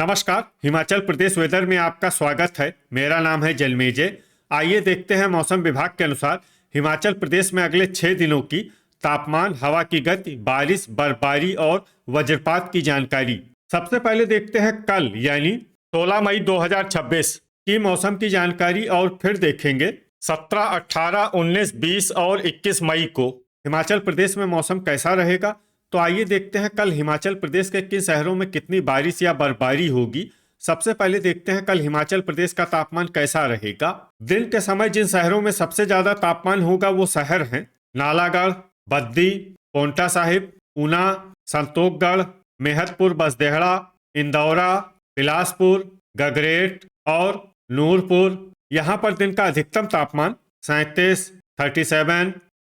नमस्कार। हिमाचल प्रदेश वेदर में आपका स्वागत है। मेरा नाम है जलमेजय। आइए देखते हैं मौसम विभाग के अनुसार हिमाचल प्रदेश में अगले 6 दिनों की तापमान, हवा की गति, बारिश, बर्फबारी और वज्रपात की जानकारी। सबसे पहले देखते हैं कल यानी 16 मई 2026 की मौसम की जानकारी और फिर देखेंगे 17, 18, 19, 20 और 21 मई को हिमाचल प्रदेश में मौसम कैसा रहेगा। तो आइए देखते हैं कल हिमाचल प्रदेश के किन शहरों में कितनी बारिश या बर्फबारी होगी। सबसे पहले देखते हैं कल हिमाचल प्रदेश का तापमान कैसा रहेगा। दिन के समय जिन शहरों में सबसे ज्यादा तापमान होगा वो शहर हैं नालागढ़, बद्दी, पोंटा साहिब, ऊना, संतोखगढ़, मेहतपुर, बसदेहड़ा, इंदौरा, बिलासपुर, गगरेट और नूरपुर। यहाँ पर दिन का अधिकतम तापमान 37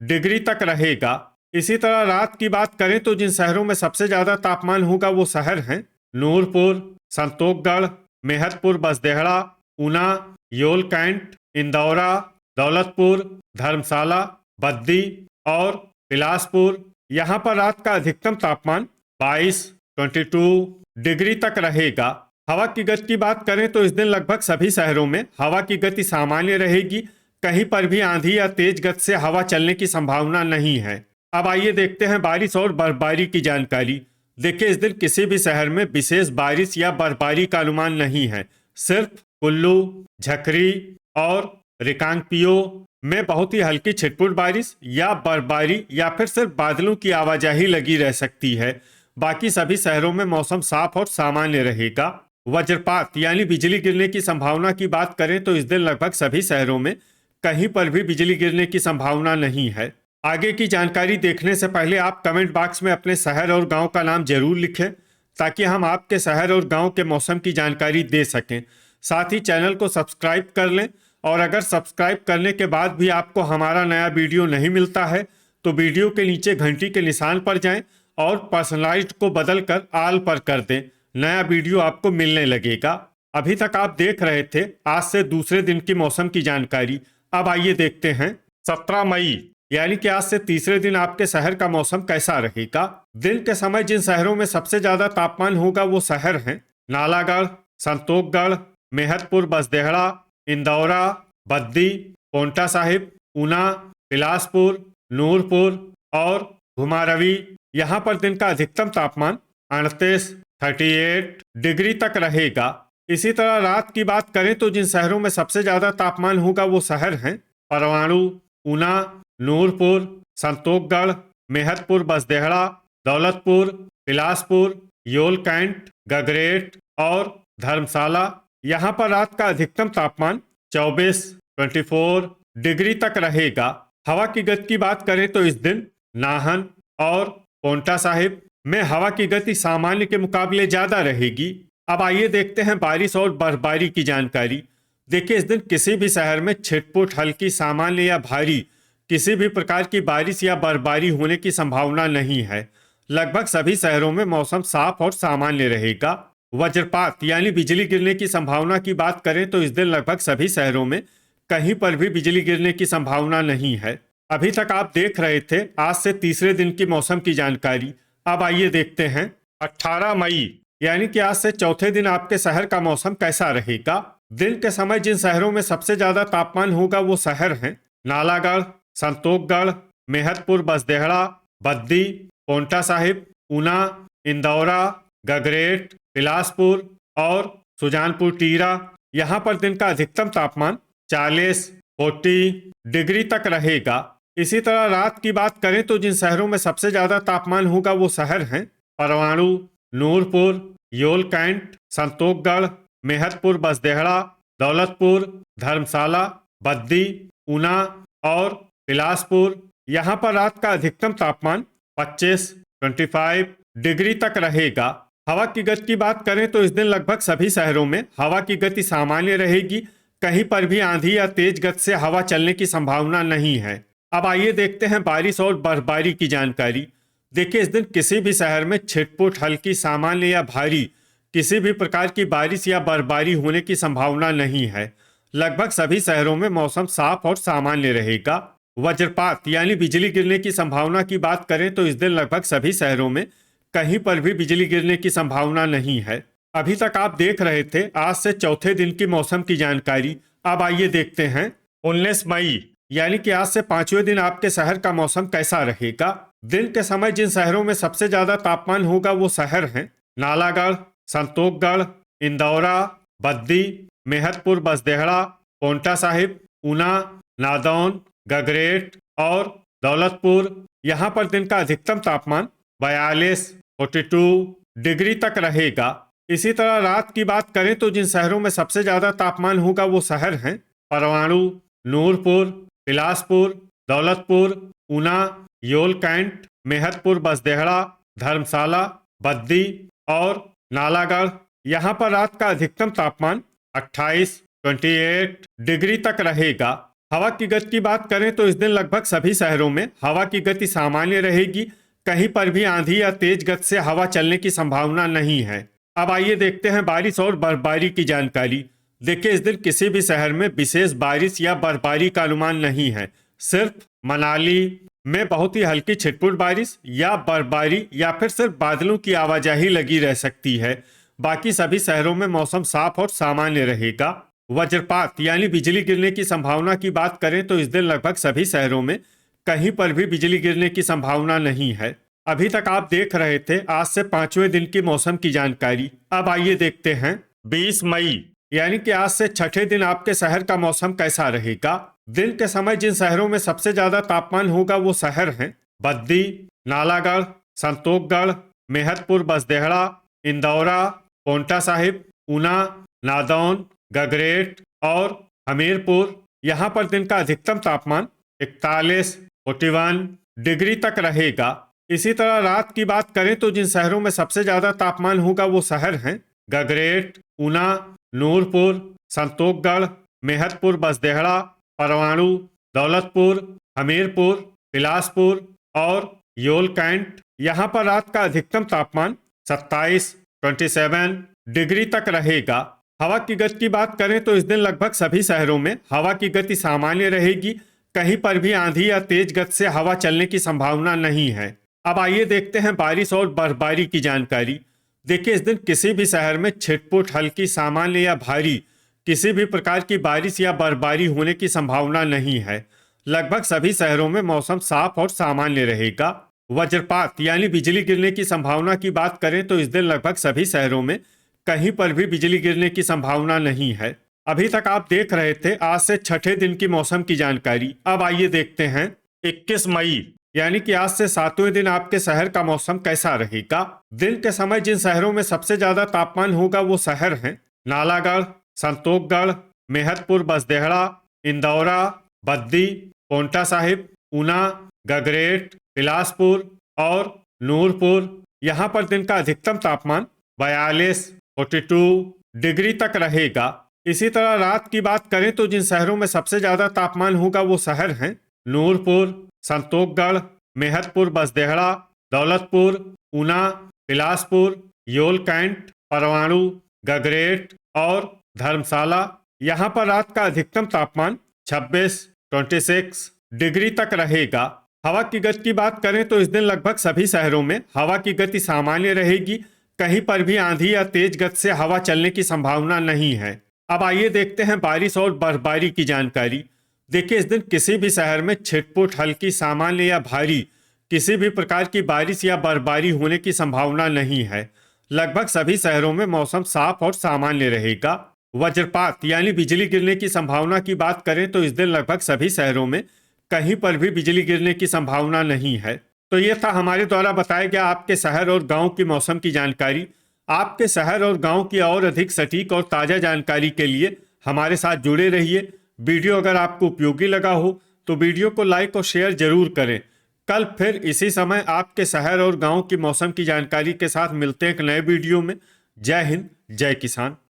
डिग्री तक रहेगा। इसी तरह रात की बात करें तो जिन शहरों में सबसे ज्यादा तापमान होगा वो शहर हैं नूरपुर, संतोखगढ़, मेहतपुर, बसदेहड़ा, ऊना, योल कैंट, इंदौरा, दौलतपुर, धर्मशाला, बद्दी और बिलासपुर। यहाँ पर रात का अधिकतम तापमान 22 डिग्री तक रहेगा। हवा की गति की बात करें तो इस दिन लगभग सभी शहरों में हवा की गति सामान्य रहेगी। कहीं पर भी आंधी या तेज गति से हवा चलने की संभावना नहीं है। अब आइए देखते हैं बारिश और बर्फबारी की जानकारी। देखिए, इस दिन किसी भी शहर में विशेष बारिश या बर्फबारी का अनुमान नहीं है। सिर्फ कुल्लू, झकरी और रिकांगपिओ में बहुत ही हल्की छिटपुट बारिश या बर्फबारी या फिर सिर्फ बादलों की आवाजाही लगी रह सकती है। बाकी सभी शहरों में मौसम साफ और सामान्य रहेगा। वज्रपात यानी बिजली गिरने की संभावना की बात करें तो इस दिन लगभग सभी शहरों में कहीं पर भी बिजली गिरने की संभावना नहीं है। आगे की जानकारी देखने से पहले आप कमेंट बॉक्स में अपने शहर और गांव का नाम जरूर लिखें ताकि हम आपके शहर और गांव के मौसम की जानकारी दे सकें। साथ ही चैनल को सब्सक्राइब कर लें और अगर सब्सक्राइब करने के बाद भी आपको हमारा नया वीडियो नहीं मिलता है तो वीडियो के नीचे घंटी के निशान पर जाएं और पर्सनलाइज्ड को बदलकर ऑल पर कर दें। नया वीडियो आपको मिलने लगेगा। अभी तक आप देख रहे थे आज से दूसरे दिन की मौसम की जानकारी। अब आइए देखते हैं 17 मई यानी कि आज से तीसरे दिन आपके शहर का मौसम कैसा रहेगा। दिन के समय जिन शहरों में सबसे ज्यादा तापमान होगा वो शहर हैं नालागढ़, संतोखगढ़, मेहतपुर, बसदेहड़ा, इंदौरा, बद्दी, पोंटा साहिब, ऊना, बिलासपुर, नूरपुर और घुमारवी। यहाँ पर दिन का अधिकतम तापमान 38 डिग्री तक रहेगा। इसी तरह रात की बात करें तो जिन शहरों में सबसे ज्यादा तापमान होगा वो शहर हैं परवाणु, ऊना, नूरपुर, संतोखगढ़, मेहतपुर, बसदेहड़ा, दौलतपुर, बिलासपुर, योल कैंट, गगरेट और धर्मशाला। यहाँ पर रात का अधिकतम तापमान 24 डिग्री तक रहेगा। हवा की गति की बात करें तो इस दिन नाहन और पोंटा साहिब में हवा की गति सामान्य के मुकाबले ज्यादा रहेगी। अब आइए देखते हैं बारिश और बर्फबारी की जानकारी। देखिए, इस दिन किसी भी शहर में छिटपुट, हल्की, सामान्य या भारी किसी भी प्रकार की बारिश या बर्फबारी होने की संभावना नहीं है। लगभग सभी शहरों में मौसम साफ और सामान्य रहेगा। वज्रपात यानी बिजली गिरने की संभावना की बात करें तो इस दिन लगभग सभी शहरों में कहीं पर भी बिजली गिरने की संभावना नहीं है। अभी तक आप देख रहे थे आज से तीसरे दिन की मौसम की जानकारी। अब आइए देखते हैं 18 मई यानी कि आज से चौथे दिन आपके शहर का मौसम कैसा रहेगा। दिन के समय जिन शहरों में सबसे ज्यादा तापमान होगा वो शहर हैं नालागढ़, संतोखगढ़, मेहतपुर, बसदेहड़ा, बद्दी, पोंटा साहिब, ऊना, इंदौरा, गगरेट, बिलासपुर और सुजानपुर टीरा। यहाँ पर दिन का अधिकतम तापमान 40 डिग्री तक रहेगा। इसी तरह रात की बात करें तो जिन शहरों में सबसे ज्यादा तापमान होगा वो शहर हैं परवाणु, नूरपुर, योल कैंट, संतोखगढ़, मेहतपुर, बसदेहड़ा, दौलतपुर, धर्मशाला, बद्दी, ऊना और बिलासपुर। यहाँ पर रात का अधिकतम तापमान 25 डिग्री तक रहेगा। हवा की गति की बात करें तो इस दिन लगभग सभी शहरों में हवा की गति सामान्य रहेगी। कहीं पर भी आंधी या तेज गति से हवा चलने की संभावना नहीं है। अब आइए देखते हैं बारिश और बर्फबारी की जानकारी। देखिए, इस दिन किसी भी शहर में छिटपुट, हल्की, सामान्य या भारी किसी भी प्रकार की बारिश या बर्फबारी होने की संभावना नहीं है। लगभग सभी शहरों में मौसम साफ और सामान्य रहेगा। वज्रपात यानी बिजली गिरने की संभावना की बात करें तो इस दिन लगभग सभी शहरों में कहीं पर भी बिजली गिरने की संभावना नहीं है। अभी तक आप देख रहे थे आज से चौथे दिन की मौसम की जानकारी। अब आइए देखते हैं 19 मई यानी कि आज से पांचवें दिन आपके शहर का मौसम कैसा रहेगा। दिन के समय जिन शहरों में सबसे ज्यादा तापमान होगा वो शहर हैं नालागढ़, संतोखगढ़, इंदौरा, बद्दी, मेहतपुर बसदेहड़ा, पोंटा साहिब, ऊना, नादौन, गगरेट और दौलतपुर। यहाँ पर दिन का अधिकतम तापमान 42 डिग्री तक रहेगा। इसी तरह रात की बात करें तो जिन शहरों में सबसे ज्यादा तापमान होगा वो शहर हैं परवाणु, नूरपुर, बिलासपुर, दौलतपुर, ऊना, योल कैंट, मेहतपुर बसदेहड़ा, धर्मशाला, बद्दी और नालागढ़। यहाँ पर रात का अधिकतम तापमान 28 डिग्री तक रहेगा। हवा की गति की बात करें तो इस दिन लगभग सभी शहरों में हवा की गति सामान्य रहेगी। कहीं पर भी आंधी या तेज गति से हवा चलने की संभावना नहीं है। अब आइए देखते हैं बारिश और बर्फबारी की जानकारी। देखिए इस दिन किसी भी शहर में विशेष बारिश या बर्फबारी का अनुमान नहीं है। सिर्फ मनाली में बहुत ही हल्की छिटपुट बारिश या बर्फबारी या फिर सिर्फ बादलों की आवाजाही लगी रह सकती है। बाकी सभी शहरों में मौसम साफ और सामान्य रहेगा। वज्रपात यानी बिजली गिरने की संभावना की बात करें तो इस दिन लगभग सभी शहरों में कहीं पर भी बिजली गिरने की संभावना नहीं है। अभी तक आप देख रहे थे आज से पांचवें दिन की मौसम की जानकारी। अब आइए देखते हैं 20 मई यानी कि आज से छठे दिन आपके शहर का मौसम कैसा रहेगा। दिन के समय जिन शहरों में सबसे ज्यादा तापमान होगा वो शहर हैं बद्दी, नालागढ़, संतोखगढ़, मेहतपुर बसदेहड़ा, इंदौरा, पोंटा साहिब, ऊना, नादौन, गगरेट और हमीरपुर। यहाँ पर दिन का अधिकतम तापमान 41 डिग्री तक रहेगा। इसी तरह रात की बात करें तो जिन शहरों में सबसे ज्यादा तापमान होगा वो शहर हैं गगरेट, ऊना, नूरपुर, संतोखगढ़, मेहतपुर बसदेहड़ा, परवाणु, दौलतपुर, हमीरपुर, बिलासपुर और योल कैंट। यहाँ पर रात का अधिकतम तापमान 27 डिग्री तक रहेगा। हवा की गति की बात करें तो इस दिन लगभग सभी शहरों में हवा की गति सामान्य रहेगी। कहीं पर भी आंधी या तेज गति से हवा चलने की संभावना नहीं है। अब आइए देखते हैं बारिश और बर्फबारी की जानकारी। देखिए इस दिन किसी भी शहर में छिटपुट हल्की सामान्य या भारी किसी भी प्रकार की बारिश या बर्फबारी होने की संभावना नहीं है। लगभग सभी शहरों में मौसम साफ और सामान्य रहेगा। वज्रपात यानी बिजली गिरने की संभावना की बात करें तो इस दिन लगभग सभी शहरों में कहीं पर भी बिजली गिरने की संभावना नहीं है। अभी तक आप देख रहे थे आज से छठे दिन की मौसम की जानकारी। अब आइए देखते हैं 21 मई यानी कि आज से सातवें दिन आपके शहर का मौसम कैसा रहेगा। दिन के समय जिन शहरों में सबसे ज्यादा तापमान होगा वो शहर हैं नालागढ़, संतोखगढ़, मेहतपुर बसदेहड़ा, इंदौरा, बद्दी, पोंटा साहिब, ऊना, गगरेट, बिलासपुर और नूरपुर। यहाँ पर दिन का अधिकतम तापमान 42 डिग्री तक रहेगा। इसी तरह रात की बात करें तो जिन शहरों में सबसे ज्यादा तापमान होगा वो शहर हैं नूरपुर, संतोखगढ़, मेहतपुर बसदेहड़ा, दौलतपुर, ऊना, बिलासपुर, योल कैंट, परवाणु, गगरेट और धर्मशाला। यहाँ पर रात का अधिकतम तापमान 26 डिग्री तक रहेगा। हवा की गति की बात करें तो इस दिन लगभग सभी शहरों में हवा की गति सामान्य रहेगी। कहीं पर भी आंधी या तेज गति से हवा चलने की संभावना नहीं है। अब आइए देखते हैं बारिश और बर्फबारी की जानकारी। देखिए इस दिन किसी भी शहर में छिटपुट हल्की सामान्य या भारी किसी भी प्रकार की बारिश या बर्फबारी होने की संभावना नहीं है। लगभग सभी शहरों में मौसम साफ और सामान्य रहेगा। वज्रपात यानी बिजली गिरने की संभावना की बात करें तो इस दिन लगभग सभी शहरों में कहीं पर भी बिजली गिरने की संभावना नहीं है। तो ये था हमारे द्वारा बताया गया आपके शहर और गांव की मौसम की जानकारी। आपके शहर और गांव की और अधिक सटीक और ताज़ा जानकारी के लिए हमारे साथ जुड़े रहिए। वीडियो अगर आपको उपयोगी लगा हो तो वीडियो को लाइक और शेयर जरूर करें। कल फिर इसी समय आपके शहर और गांव की मौसम की जानकारी के साथ मिलते हैं एक नए वीडियो में। जय हिंद, जय किसान।